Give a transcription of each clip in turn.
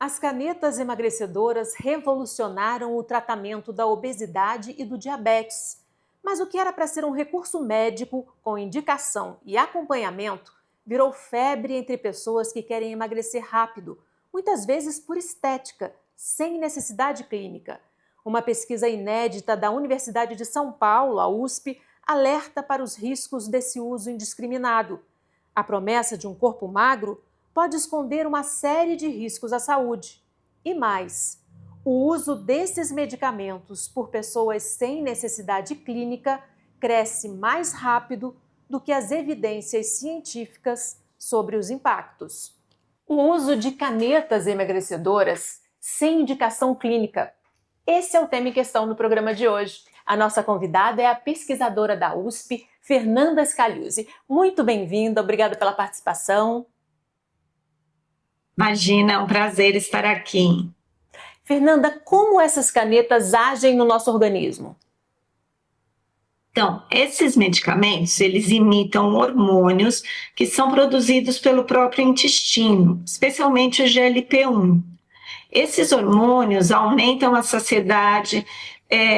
As canetas emagrecedoras revolucionaram o tratamento da obesidade e do diabetes. Mas o que era para ser um recurso médico com indicação e acompanhamento virou febre entre pessoas que querem emagrecer rápido, muitas vezes por estética, sem necessidade clínica. Uma pesquisa inédita da Universidade de São Paulo, a USP, alerta para os riscos desse uso indiscriminado. A promessa de um corpo magro pode esconder uma série de riscos à saúde. E mais, o uso desses medicamentos por pessoas sem necessidade clínica cresce mais rápido do que as evidências científicas sobre os impactos. O uso de canetas emagrecedoras sem indicação clínica. Esse é o tema em questão no programa de hoje. A nossa convidada é a pesquisadora da USP, Fernanda Scaliuzzi. Muito bem-vinda, obrigada pela participação. Imagina, é um prazer estar aqui. Fernanda, como essas canetas agem no nosso organismo? Então, esses medicamentos, eles imitam hormônios que são produzidos pelo próprio intestino, especialmente o GLP-1. Esses hormônios aumentam a saciedade,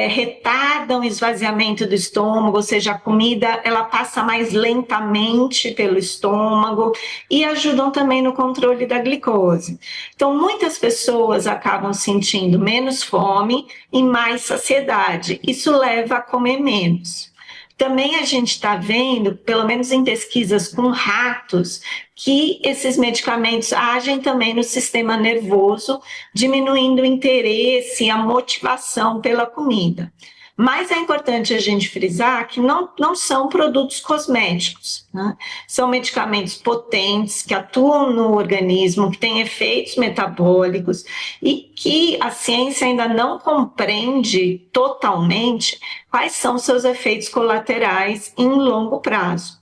retardam o esvaziamento do estômago, ou seja, a comida ela passa mais lentamente pelo estômago e ajudam também no controle da glicose. Então, muitas pessoas acabam sentindo menos fome e mais saciedade. Isso leva a comer menos. Também a gente está vendo, pelo menos em pesquisas com ratos, que esses medicamentos agem também no sistema nervoso, diminuindo o interesse e a motivação pela comida. Mas é importante a gente frisar que não são produtos cosméticos, né? São medicamentos potentes que atuam no organismo, que têm efeitos metabólicos e que a ciência ainda não compreende totalmente quais são seus efeitos colaterais em longo prazo.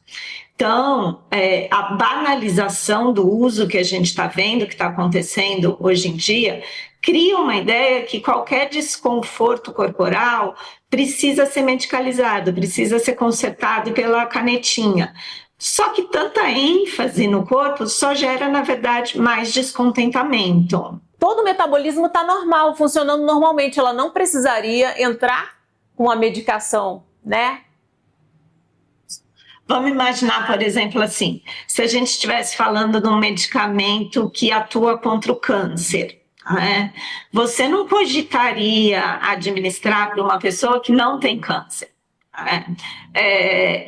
Então, a banalização do uso que a gente está vendo, que está acontecendo hoje em dia, cria uma ideia que qualquer desconforto corporal precisa ser medicalizado, precisa ser consertado pela canetinha. Só que tanta ênfase no corpo só gera, na verdade, mais descontentamento. Todo o metabolismo está normal, funcionando normalmente. Ela não precisaria entrar com a medicação, né? Vamos imaginar, por exemplo, assim, se a gente estivesse falando de um medicamento que atua contra o câncer, né? Você não cogitaria administrar para uma pessoa que não tem câncer.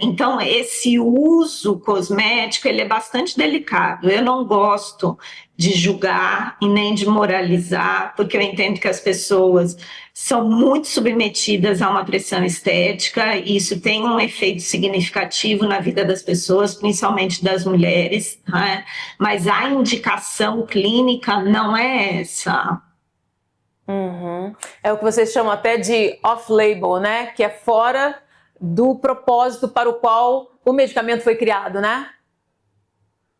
Então, esse uso cosmético ele é bastante delicado. Eu não gosto de julgar e nem de moralizar, porque eu entendo que as pessoas são muito submetidas a uma pressão estética e isso tem um efeito significativo na vida das pessoas, principalmente das mulheres, né? Mas a indicação clínica não é essa. Uhum. É o que vocês chamam até de off-label, né? Que é fora do propósito para o qual o medicamento foi criado, né?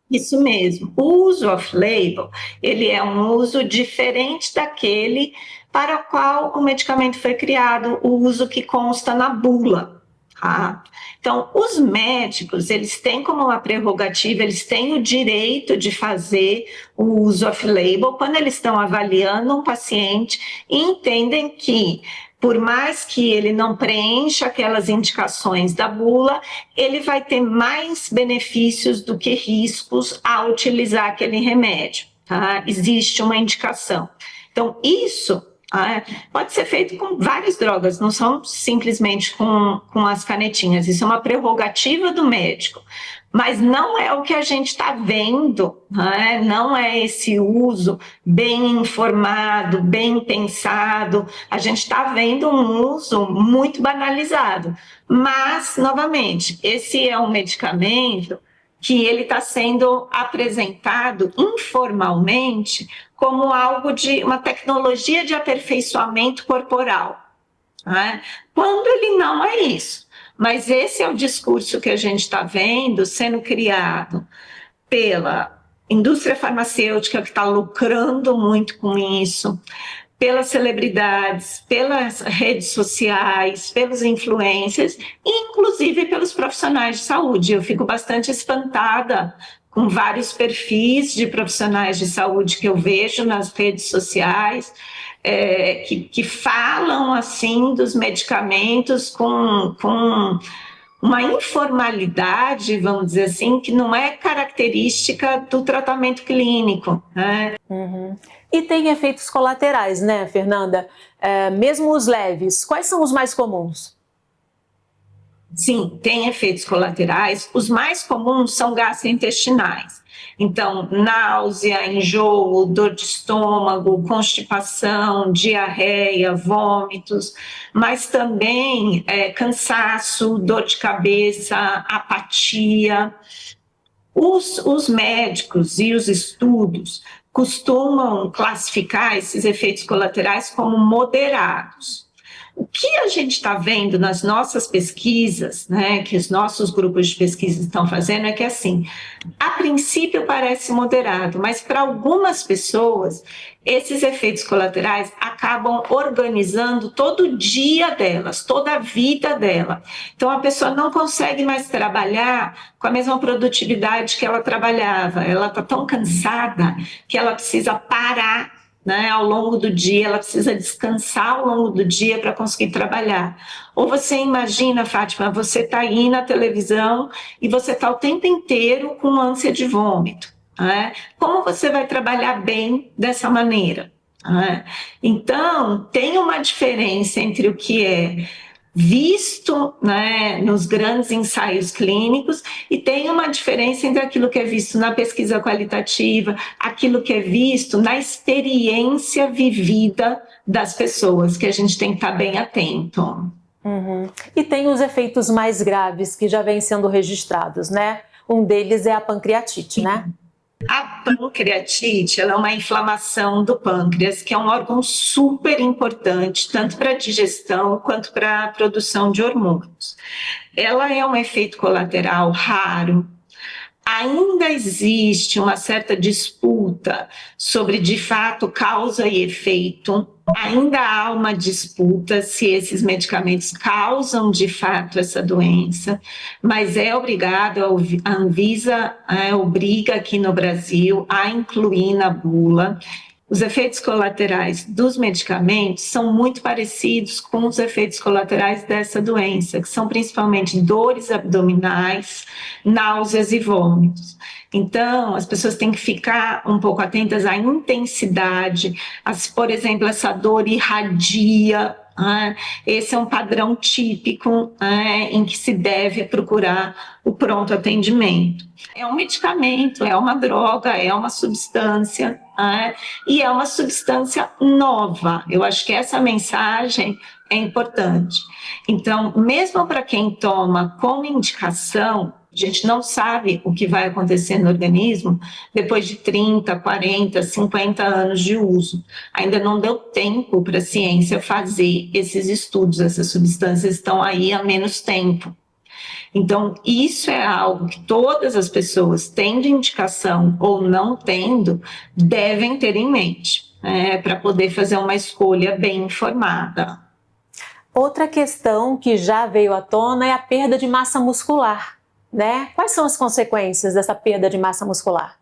Isso mesmo. O uso off-label, ele é um uso diferente daquele para o qual o medicamento foi criado, o uso que consta na bula. Tá? Então, os médicos, eles têm como uma prerrogativa, eles têm o direito de fazer o uso off-label quando eles estão avaliando um paciente e entendem que por mais que ele não preencha aquelas indicações da bula, ele vai ter mais benefícios do que riscos ao utilizar aquele remédio. Tá? Existe uma indicação. Então, isso pode ser feito com várias drogas, não são simplesmente com as canetinhas. Isso é uma prerrogativa do médico. Mas não é o que a gente está vendo, não é esse uso bem informado, bem pensado. A gente está vendo um uso muito banalizado. Mas, novamente, esse é um medicamento que ele está sendo apresentado informalmente como algo de uma tecnologia de aperfeiçoamento corporal, quando ele não é isso. Mas esse é o discurso que a gente está vendo sendo criado pela indústria farmacêutica, que está lucrando muito com isso, pelas celebridades, pelas redes sociais, pelos influencers, e inclusive pelos profissionais de saúde. Eu fico bastante espantada com vários perfis de profissionais de saúde que eu vejo nas redes sociais, que falam assim dos medicamentos com uma informalidade, vamos dizer assim, que não é característica do tratamento clínico, né? Uhum. E tem efeitos colaterais, né, Fernanda? Mesmo os leves, quais são os mais comuns? Sim, tem efeitos colaterais. Os mais comuns são gastrointestinais. Então, náusea, enjoo, dor de estômago, constipação, diarreia, vômitos, mas também cansaço, dor de cabeça, apatia. Os médicos e os estudos costumam classificar esses efeitos colaterais como moderados. O que a gente está vendo nas nossas pesquisas, né, que os nossos grupos de pesquisa estão fazendo, é que, assim, a princípio parece moderado, mas para algumas pessoas, esses efeitos colaterais acabam organizando todo o dia delas, toda a vida dela. Então, a pessoa não consegue mais trabalhar com a mesma produtividade que ela trabalhava. Ela está tão cansada que ela precisa parar, né, ao longo do dia, ela precisa descansar ao longo do dia para conseguir trabalhar. Ou você imagina, Fátima, você está aí na televisão e você está o tempo inteiro com ânsia de vômito, né? Como você vai trabalhar bem dessa maneira, né? Então, tem uma diferença entre o que é visto, né, nos grandes ensaios clínicos, e tem uma diferença entre aquilo que é visto na pesquisa qualitativa, aquilo que é visto na experiência vivida das pessoas, que a gente tem que estar bem atento. Uhum. E tem os efeitos mais graves que já vêm sendo registrados, né? Um deles é a pancreatite, né? A pancreatite, ela é uma inflamação do pâncreas, que é um órgão super importante, tanto para a digestão quanto para a produção de hormônios. Ela é um efeito colateral raro. Ainda existe uma certa disputa sobre, de fato, causa e efeito. Ainda há uma disputa se esses medicamentos causam, de fato, essa doença, mas é obrigado, a Anvisa obriga aqui no Brasil a incluir na bula. Os efeitos colaterais dos medicamentos são muito parecidos com os efeitos colaterais dessa doença, que são principalmente dores abdominais, náuseas e vômitos. Então, as pessoas têm que ficar um pouco atentas à intensidade, por exemplo, essa dor irradia. Esse é um padrão típico em que se deve procurar o pronto atendimento. É um medicamento, é uma droga, é uma substância, e é uma substância nova. Eu acho que essa mensagem é importante. Então, mesmo para quem toma com indicação, a gente não sabe o que vai acontecer no organismo depois de 30, 40, 50 anos de uso. Ainda não deu tempo para a ciência fazer esses estudos, essas substâncias estão aí há menos tempo. Então, isso é algo que todas as pessoas, tendo indicação ou não tendo, devem ter em mente, para poder fazer uma escolha bem informada. Outra questão que já veio à tona é a perda de massa muscular, né? Quais são as consequências dessa perda de massa muscular?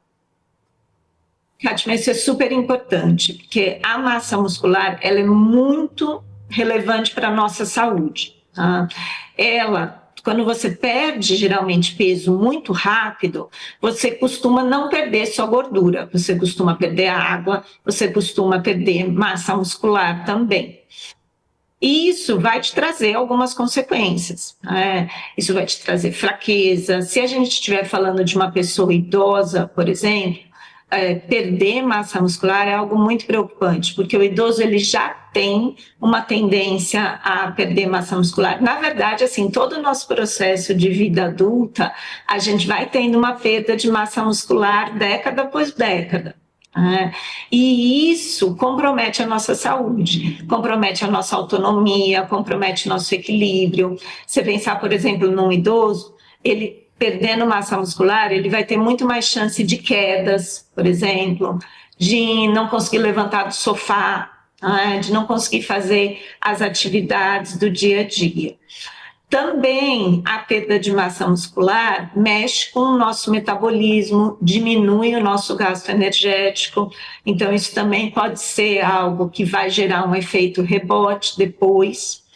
Fátima, isso é super importante, porque a massa muscular ela é muito relevante para a nossa saúde. Tá? Quando você perde geralmente peso muito rápido, você costuma não perder só gordura, você costuma perder água, você costuma perder massa muscular também. E isso vai te trazer algumas consequências. Isso vai te trazer fraqueza. Se a gente estiver falando de uma pessoa idosa, por exemplo, perder massa muscular é algo muito preocupante, porque o idoso ele já tem uma tendência a perder massa muscular. Na verdade, assim, todo o nosso processo de vida adulta, a gente vai tendo uma perda de massa muscular década após década. E isso compromete a nossa saúde, compromete a nossa autonomia, compromete o nosso equilíbrio. Você pensar, por exemplo, num idoso, ele perdendo massa muscular, ele vai ter muito mais chance de quedas, por exemplo, de não conseguir levantar do sofá, de não conseguir fazer as atividades do dia a dia. Também a perda de massa muscular mexe com o nosso metabolismo, diminui o nosso gasto energético, então isso também pode ser algo que vai gerar um efeito rebote depois.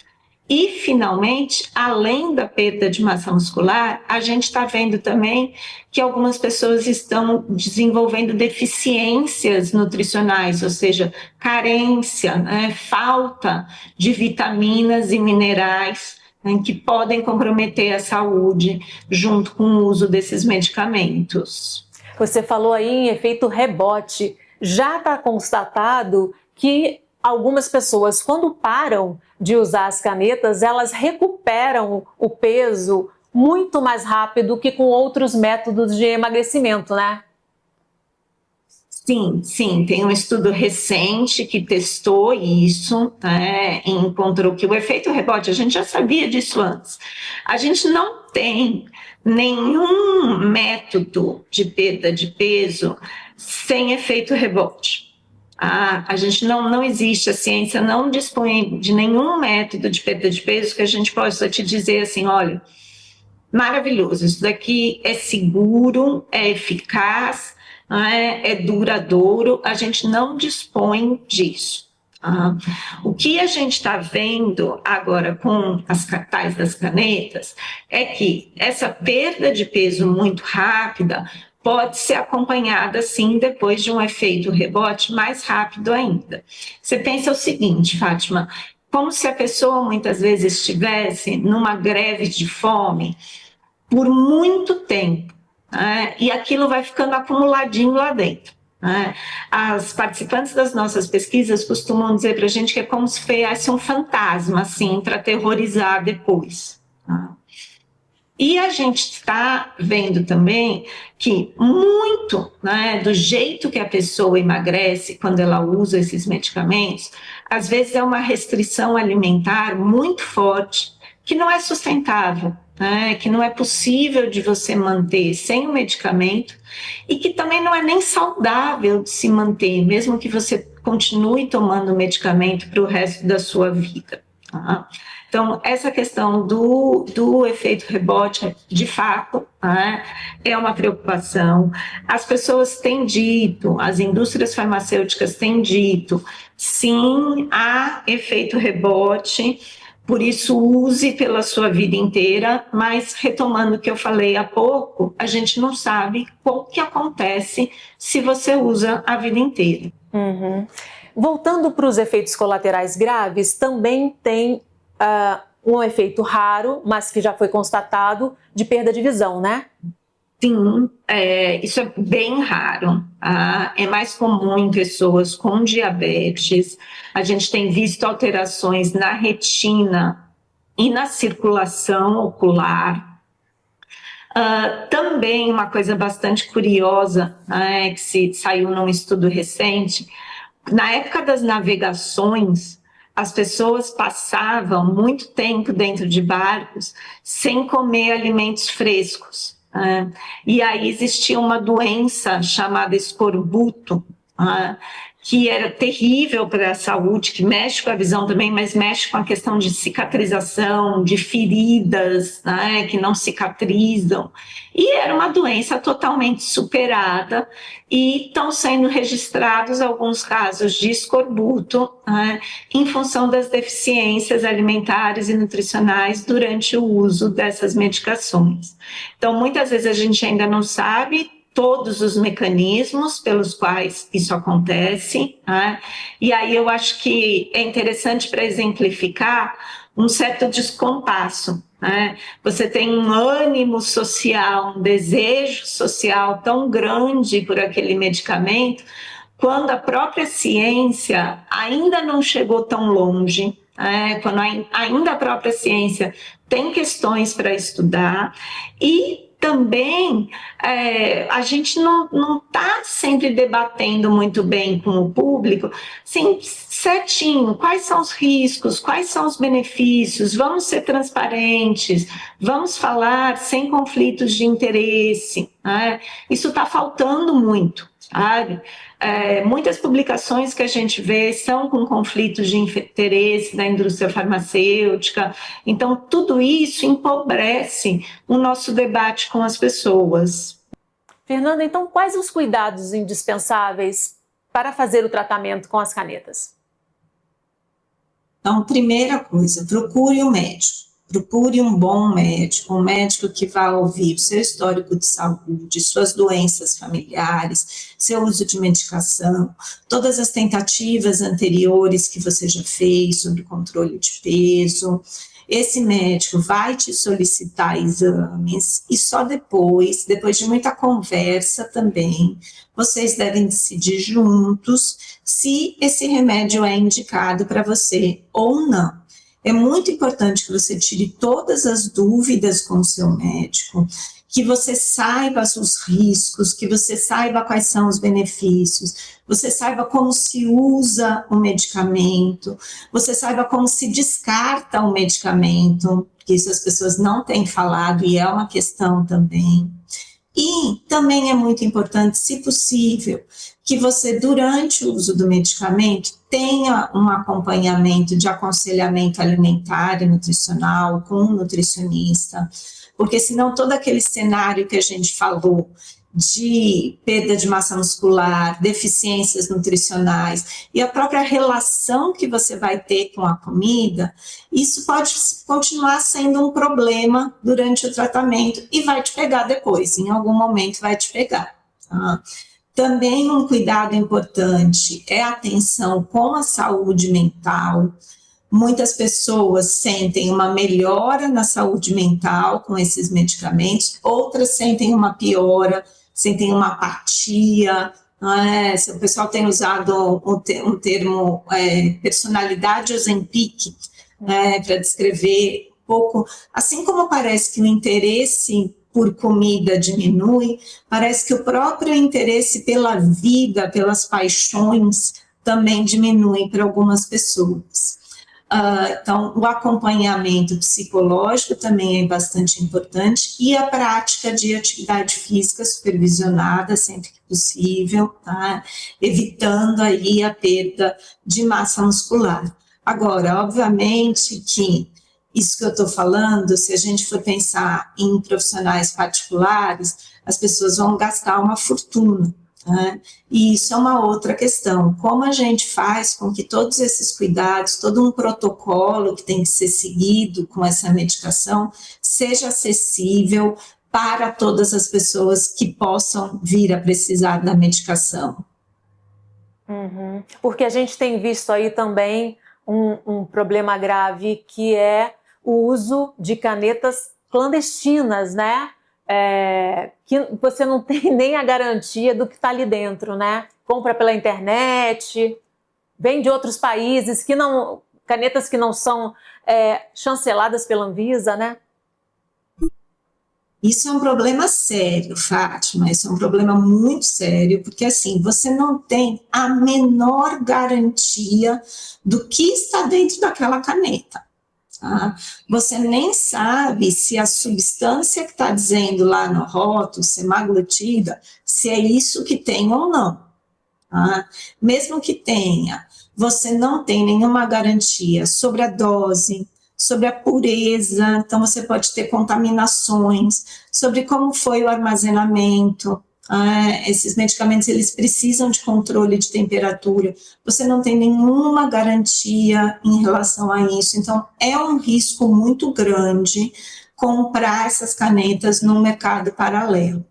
E, finalmente, além da perda de massa muscular, a gente está vendo também que algumas pessoas estão desenvolvendo deficiências nutricionais, ou seja, carência, falta de vitaminas e minerais, que podem comprometer a saúde junto com o uso desses medicamentos. Você falou aí em efeito rebote. Já está constatado que algumas pessoas, quando param de usar as canetas, elas recuperam o peso muito mais rápido que com outros métodos de emagrecimento, né? Sim, tem um estudo recente que testou isso, e encontrou que o efeito rebote, a gente já sabia disso antes. A gente não tem nenhum método de perda de peso sem efeito rebote. A gente não existe, a ciência não dispõe de nenhum método de perda de peso que a gente possa te dizer assim, olha, maravilhoso, isso daqui é seguro, é eficaz, é duradouro, a gente não dispõe disso. O que a gente está vendo agora com as tais das canetas é que essa perda de peso muito rápida pode ser acompanhada, sim, depois de um efeito rebote mais rápido ainda. Você pensa o seguinte, Fátima, como se a pessoa muitas vezes estivesse numa greve de fome por muito tempo, e aquilo vai ficando acumuladinho lá dentro. As participantes das nossas pesquisas costumam dizer para a gente que é como se fosse um fantasma, assim, para aterrorizar depois. E a gente está vendo também que muito, do jeito que a pessoa emagrece quando ela usa esses medicamentos, às vezes é uma restrição alimentar muito forte, que não é sustentável, que não é possível de você manter sem o medicamento e que também não é nem saudável de se manter, mesmo que você continue tomando o medicamento para o resto da sua vida. Então, essa questão do efeito rebote, de fato, é uma preocupação. As pessoas têm dito, as indústrias farmacêuticas têm dito, sim, há efeito rebote, por isso use pela sua vida inteira, mas retomando o que eu falei há pouco, a gente não sabe o que acontece se você usa a vida inteira. Uhum. Voltando para os efeitos colaterais graves, também tem um efeito raro, mas que já foi constatado, de perda de visão, né? Sim, isso é bem raro. É mais comum em pessoas com diabetes. A gente tem visto alterações na retina e na circulação ocular. Também uma coisa bastante curiosa, que saiu num estudo recente, na época das navegações, as pessoas passavam muito tempo dentro de barcos sem comer alimentos frescos. E aí existia uma doença chamada escorbuto, que era terrível para a saúde, que mexe com a visão também, mas mexe com a questão de cicatrização, de feridas, que não cicatrizam. E era uma doença totalmente superada e estão sendo registrados alguns casos de escorbuto em função das deficiências alimentares e nutricionais durante o uso dessas medicações. Então, muitas vezes a gente ainda não sabe todos os mecanismos pelos quais isso acontece, e aí eu acho que é interessante para exemplificar um certo descompasso. Você tem um ânimo social, um desejo social tão grande por aquele medicamento, quando a própria ciência ainda não chegou tão longe, quando ainda a própria ciência tem questões para estudar e também a gente não está sempre debatendo muito bem com o público, assim, certinho, quais são os riscos, quais são os benefícios, vamos ser transparentes, vamos falar sem conflitos de interesse, né? Isso está faltando muito, sabe? Muitas publicações que a gente vê são com conflitos de interesse da indústria farmacêutica, então tudo isso empobrece o nosso debate com as pessoas. Fernanda, então quais os cuidados indispensáveis para fazer o tratamento com as canetas? Então, primeira coisa, procure um médico. Procure um bom médico, um médico que vá ouvir o seu histórico de saúde, suas doenças familiares, seu uso de medicação, todas as tentativas anteriores que você já fez sobre controle de peso. Esse médico vai te solicitar exames e só depois de muita conversa também, vocês devem decidir juntos se esse remédio é indicado para você ou não. É muito importante que você tire todas as dúvidas com o seu médico, que você saiba os riscos, que você saiba quais são os benefícios, você saiba como se usa o medicamento, você saiba como se descarta o medicamento, que isso as pessoas não têm falado e é uma questão também. E também é muito importante, se possível, que você, durante o uso do medicamento, tenha um acompanhamento de aconselhamento alimentar e nutricional com um nutricionista, porque senão todo aquele cenário que a gente falou de perda de massa muscular, deficiências nutricionais e a própria relação que você vai ter com a comida, isso pode continuar sendo um problema durante o tratamento e vai te pegar depois, em algum momento vai te pegar. Tá? Também um cuidado importante é a atenção com a saúde mental. Muitas pessoas sentem uma melhora na saúde mental com esses medicamentos, outras sentem uma piora, sentem uma apatia. O pessoal tem usado um termo personalidade Ozempic, para descrever um pouco, assim como parece que o interesse por comida diminui, parece que o próprio interesse pela vida, pelas paixões, também diminui para algumas pessoas. Então, o acompanhamento psicológico também é bastante importante e a prática de atividade física supervisionada sempre que possível, tá? Evitando aí a perda de massa muscular. Agora, obviamente que isso que eu estou falando, se a gente for pensar em profissionais particulares, as pessoas vão gastar uma fortuna. Né? E isso é uma outra questão, como a gente faz com que todos esses cuidados, todo um protocolo que tem que ser seguido com essa medicação, seja acessível para todas as pessoas que possam vir a precisar da medicação. Porque a gente tem visto aí também um problema grave, que é o uso de canetas clandestinas, né? Que você não tem nem a garantia do que está ali dentro, né? Compra pela internet, vem de outros países, canetas que não são chanceladas pela Anvisa, né? Isso é um problema sério, Fátima, isso é um problema muito sério, porque assim, você não tem a menor garantia do que está dentro daquela caneta. Tá? Você nem sabe se a substância que está dizendo lá no rótulo, semaglutida, se é isso que tem ou não. Tá? Mesmo que tenha, você não tem nenhuma garantia sobre a dose, sobre a pureza, então você pode ter contaminações, sobre como foi o armazenamento. Esses medicamentos, eles precisam de controle de temperatura, você não tem nenhuma garantia em relação a isso, então é um risco muito grande comprar essas canetas no mercado paralelo.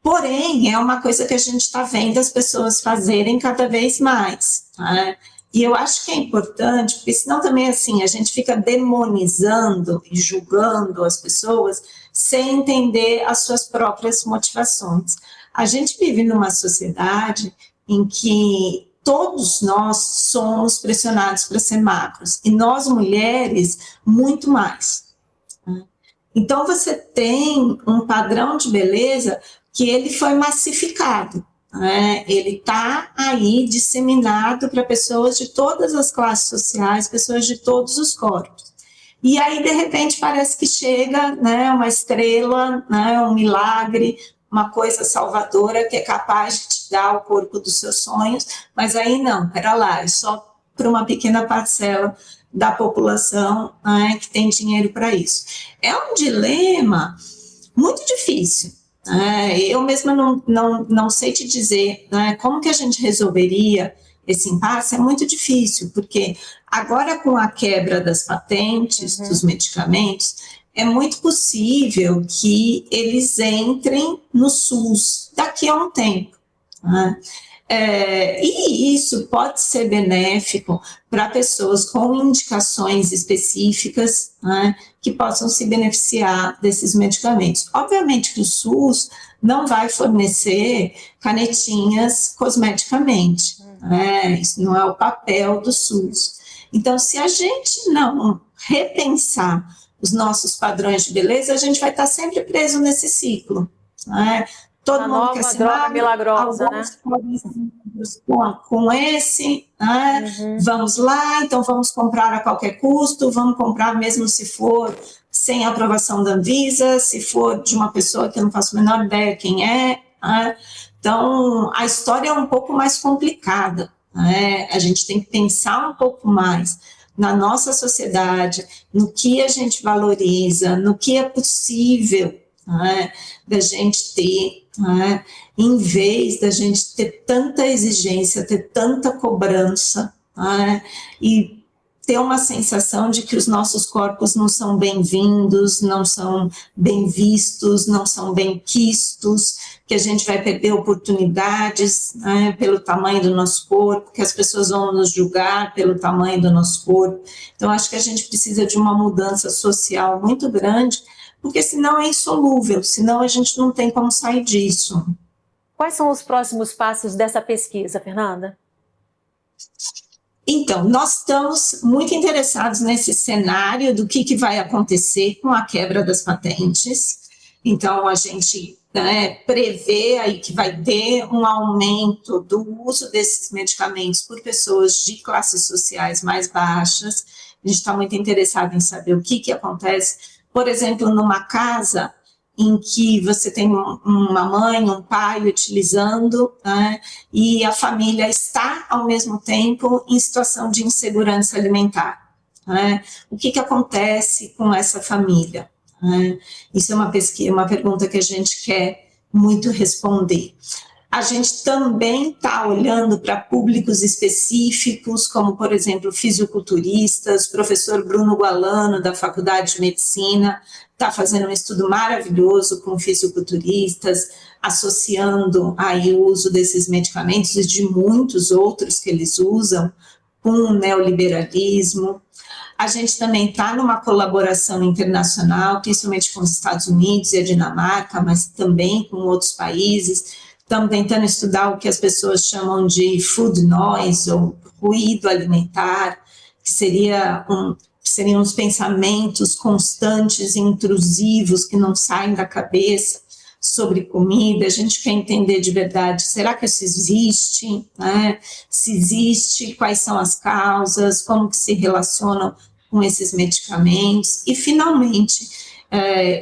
Porém, é uma coisa que a gente está vendo as pessoas fazerem cada vez mais, tá? E eu acho que é importante, porque senão também assim, a gente fica demonizando e julgando as pessoas sem entender as suas próprias motivações. A gente vive numa sociedade em que todos nós somos pressionados para ser magros, e nós mulheres, muito mais. Então, você tem um padrão de beleza que ele foi massificado. né, ele está aí disseminado para pessoas de todas as classes sociais, pessoas de todos os corpos. E aí, de repente, parece que chega, né, uma estrela, né, um milagre, uma coisa salvadora que é capaz de te dar o corpo dos seus sonhos, mas aí não, pera lá, é só para uma pequena parcela da população, né, que tem dinheiro para isso. É um dilema muito difícil. Eu mesma não sei te dizer, né, como que a gente resolveria esse impasse. É muito difícil, porque agora com a quebra das patentes dos medicamentos, é muito possível que eles entrem no SUS daqui a um tempo, né? E isso pode ser benéfico para pessoas com indicações específicas, né, que possam se beneficiar desses medicamentos. Obviamente que o SUS não vai fornecer canetinhas cosmeticamente, né, isso não é o papel do SUS. Então, se a gente não repensar os nossos padrões de beleza, a gente vai estar sempre preso nesse ciclo, né? Todo mundo quer ser droga milagrosa, né? Com esse, né? Vamos lá, então vamos comprar a qualquer custo, vamos comprar mesmo se for sem aprovação da Anvisa, se for de uma pessoa que eu não faço a menor ideia quem é, né? Então, a história é um pouco mais complicada, né? A gente tem que pensar um pouco mais na nossa sociedade, no que a gente valoriza, no que é possível, né, da gente ter, né, em vez da gente ter tanta exigência, ter tanta cobrança, né, e ter uma sensação de que os nossos corpos não são bem-vindos, não são bem vistos, não são bem quistos, que a gente vai perder oportunidades, né, pelo tamanho do nosso corpo, que as pessoas vão nos julgar pelo tamanho do nosso corpo. Então, acho que a gente precisa de uma mudança social muito grande, porque senão é insolúvel, senão a gente não tem como sair disso. Quais são os próximos passos dessa pesquisa, Fernanda? Então, nós estamos muito interessados nesse cenário do que vai acontecer com a quebra das patentes. Então, a gente, né, prevê aí que vai ter um aumento do uso desses medicamentos por pessoas de classes sociais mais baixas. A gente está muito interessado em saber o que acontece, por exemplo, numa casa em que você tem uma mãe, um pai utilizando, né, e a família está, ao mesmo tempo, em situação de insegurança alimentar, né? O que acontece com essa família, né? Isso é uma pergunta que a gente quer muito responder. A gente também está olhando para públicos específicos, como, por exemplo, fisiculturistas. O professor Bruno Gualano, da Faculdade de Medicina, está fazendo um estudo maravilhoso com fisiculturistas, associando aí o uso desses medicamentos e de muitos outros que eles usam com o neoliberalismo. A gente também está numa colaboração internacional, principalmente com os Estados Unidos e a Dinamarca, mas também com outros países. Estamos tentando estudar o que as pessoas chamam de food noise, ou ruído alimentar, que seriam os pensamentos constantes e intrusivos que não saem da cabeça sobre comida. A gente quer entender de verdade, será que isso existe, né? Se existe, quais são as causas, como que se relacionam com esses medicamentos. E, finalmente,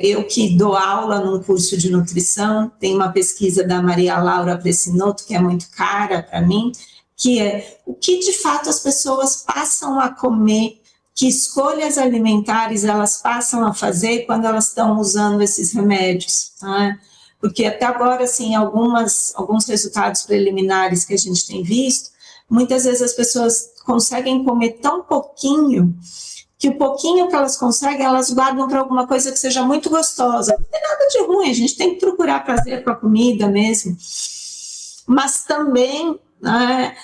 eu que dou aula num curso de nutrição, tem uma pesquisa da Maria Laura Pressinotto, que é muito cara para mim, que é o que de fato as pessoas passam a comer, que escolhas alimentares elas passam a fazer quando elas estão usando esses remédios, né? Porque até agora, assim, alguns resultados preliminares que a gente tem visto, muitas vezes as pessoas conseguem comer tão pouquinho, que o pouquinho que elas conseguem, elas guardam para alguma coisa que seja muito gostosa. Não tem nada de ruim, a gente tem que procurar prazer com a comida mesmo. Mas também, né,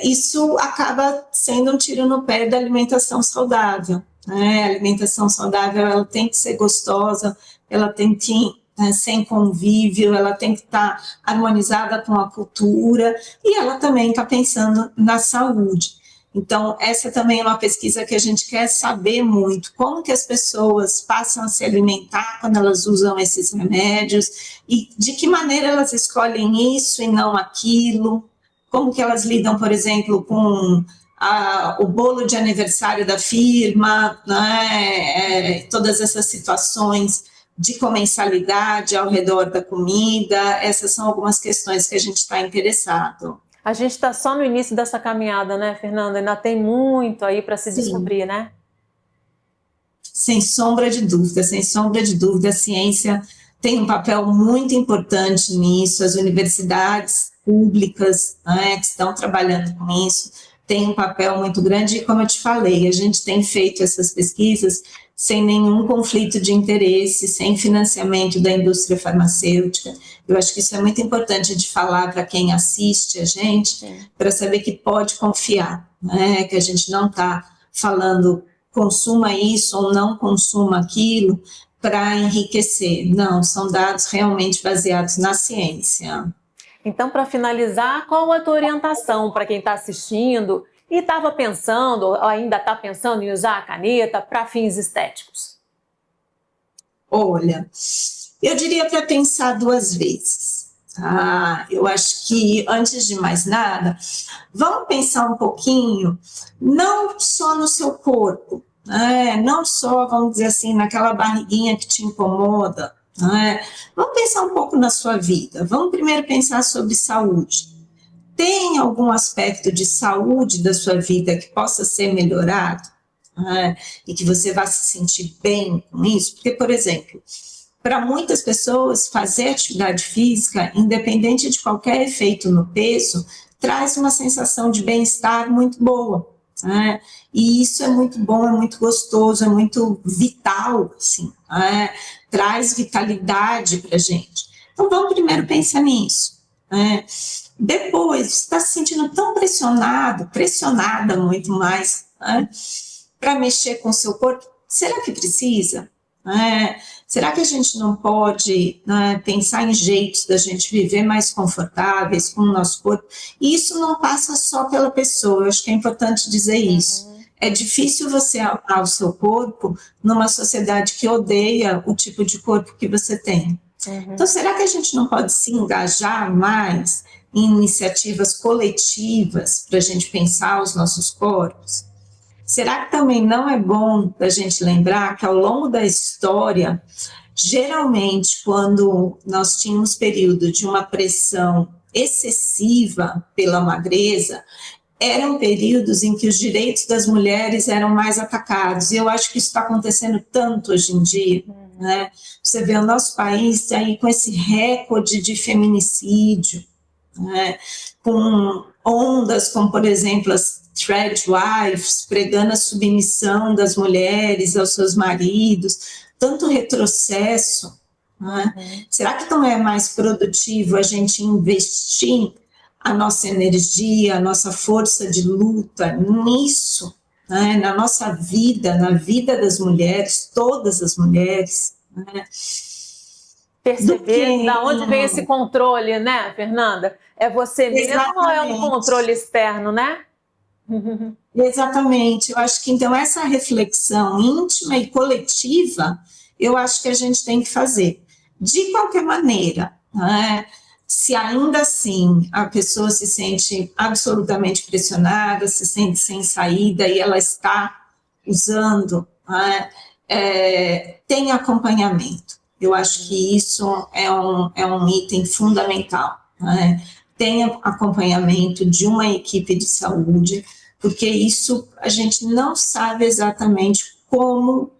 isso acaba sendo um tiro no pé da alimentação saudável, né? A alimentação saudável, ela tem que ser gostosa, ela tem que sem convívio, ela tem que estar harmonizada com a cultura, e ela também está pensando na saúde. Então, essa também é uma pesquisa que a gente quer saber muito, como que as pessoas passam a se alimentar quando elas usam esses remédios e de que maneira elas escolhem isso e não aquilo, como que elas lidam, por exemplo, com o bolo de aniversário da firma, né? Todas essas situações de comensalidade ao redor da comida, essas são algumas questões que a gente está interessado. A gente está só no início dessa caminhada, né, Fernanda? Ainda tem muito aí para se descobrir, né? Sem sombra de dúvida, sem sombra de dúvida, a ciência tem um papel muito importante nisso, as universidades públicas, né, que estão trabalhando com isso, têm um papel muito grande, e como eu te falei, a gente tem feito essas pesquisas sem nenhum conflito de interesse, sem financiamento da indústria farmacêutica. Eu acho que isso é muito importante de falar para quem assiste a gente, para saber que pode confiar, né, que a gente não está falando consuma isso ou não consuma aquilo para enriquecer. Não, são dados realmente baseados na ciência. Então, para finalizar, qual a tua orientação para quem está assistindo e estava pensando, ou ainda está pensando em usar a caneta para fins estéticos? Olha, eu diria para pensar duas vezes. Eu acho que, antes de mais nada, vamos pensar um pouquinho, não só no seu corpo, né? Não só, vamos dizer assim, naquela barriguinha que te incomoda, né? Vamos pensar um pouco na sua vida. Vamos primeiro pensar sobre saúde. Tem algum aspecto de saúde da sua vida que possa ser melhorado, né? E que você vá se sentir bem com isso? Porque, por exemplo, para muitas pessoas, fazer atividade física, independente de qualquer efeito no peso, traz uma sensação de bem-estar muito boa, né? E isso é muito bom, é muito gostoso, é muito vital, assim, né? Traz vitalidade para a gente. Então, vamos primeiro pensar nisso, né? Depois, você está se sentindo tão pressionado, pressionada muito mais, né? Para mexer com o seu corpo, será que precisa? Será que a gente não pode, né, pensar em jeitos da gente viver mais confortáveis com o nosso corpo? E isso não passa só pela pessoa, eu acho que é importante dizer isso. É difícil você amar o seu corpo numa sociedade que odeia o tipo de corpo que você tem. Então, será que a gente não pode se engajar mais em iniciativas coletivas para a gente pensar os nossos corpos? Será que também não é bom a gente lembrar que ao longo da história, geralmente quando nós tínhamos período de uma pressão excessiva pela magreza, eram períodos em que os direitos das mulheres eram mais atacados, e eu acho que isso está acontecendo tanto hoje em dia, né? Você vê o nosso país aí com esse recorde de feminicídio, né? Com ondas como, por exemplo, as Threadwives, pregando a submissão das mulheres aos seus maridos, tanto retrocesso, né? Será que não é mais produtivo a gente investir a nossa energia, a nossa força de luta nisso, né? Na nossa vida, na vida das mulheres, todas as mulheres, né? Perceber da onde vem esse controle, né, Fernanda? É você mesmo ou é um controle externo, né? Exatamente, eu acho que então essa reflexão íntima e coletiva, eu acho que a gente tem que fazer. De qualquer maneira, né, se ainda assim a pessoa se sente absolutamente pressionada, se sente sem saída e ela está usando, né, tem acompanhamento. Eu acho que isso é um item fundamental, né? Tem acompanhamento de uma equipe de saúde, porque isso a gente não sabe exatamente como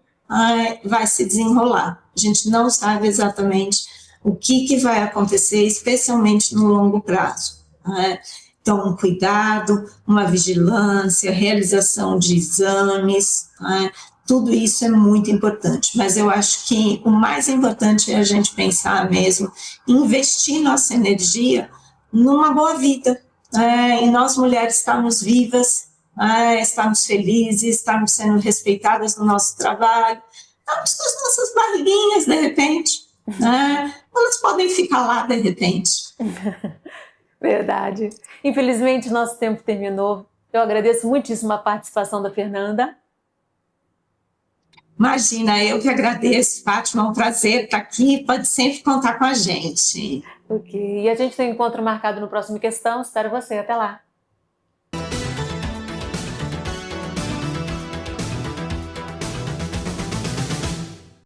vai se desenrolar. A gente não sabe exatamente o que vai acontecer, especialmente no longo prazo, né? Então, um cuidado, uma vigilância, realização de exames, né? Tudo isso é muito importante, mas eu acho que o mais importante é a gente pensar mesmo, investir nossa energia numa boa vida, e nós mulheres estarmos vivas, estarmos felizes, estarmos sendo respeitadas no nosso trabalho, estamos com as nossas barriguinhas de repente, elas podem ficar lá de repente. Verdade. Infelizmente, nosso tempo terminou. Eu agradeço muitíssimo a participação da Fernanda. Imagina, eu que agradeço, Fátima, é um prazer estar aqui, pode sempre contar com a gente. Ok, e a gente tem um encontro marcado no próximo Questão, espero você, até lá.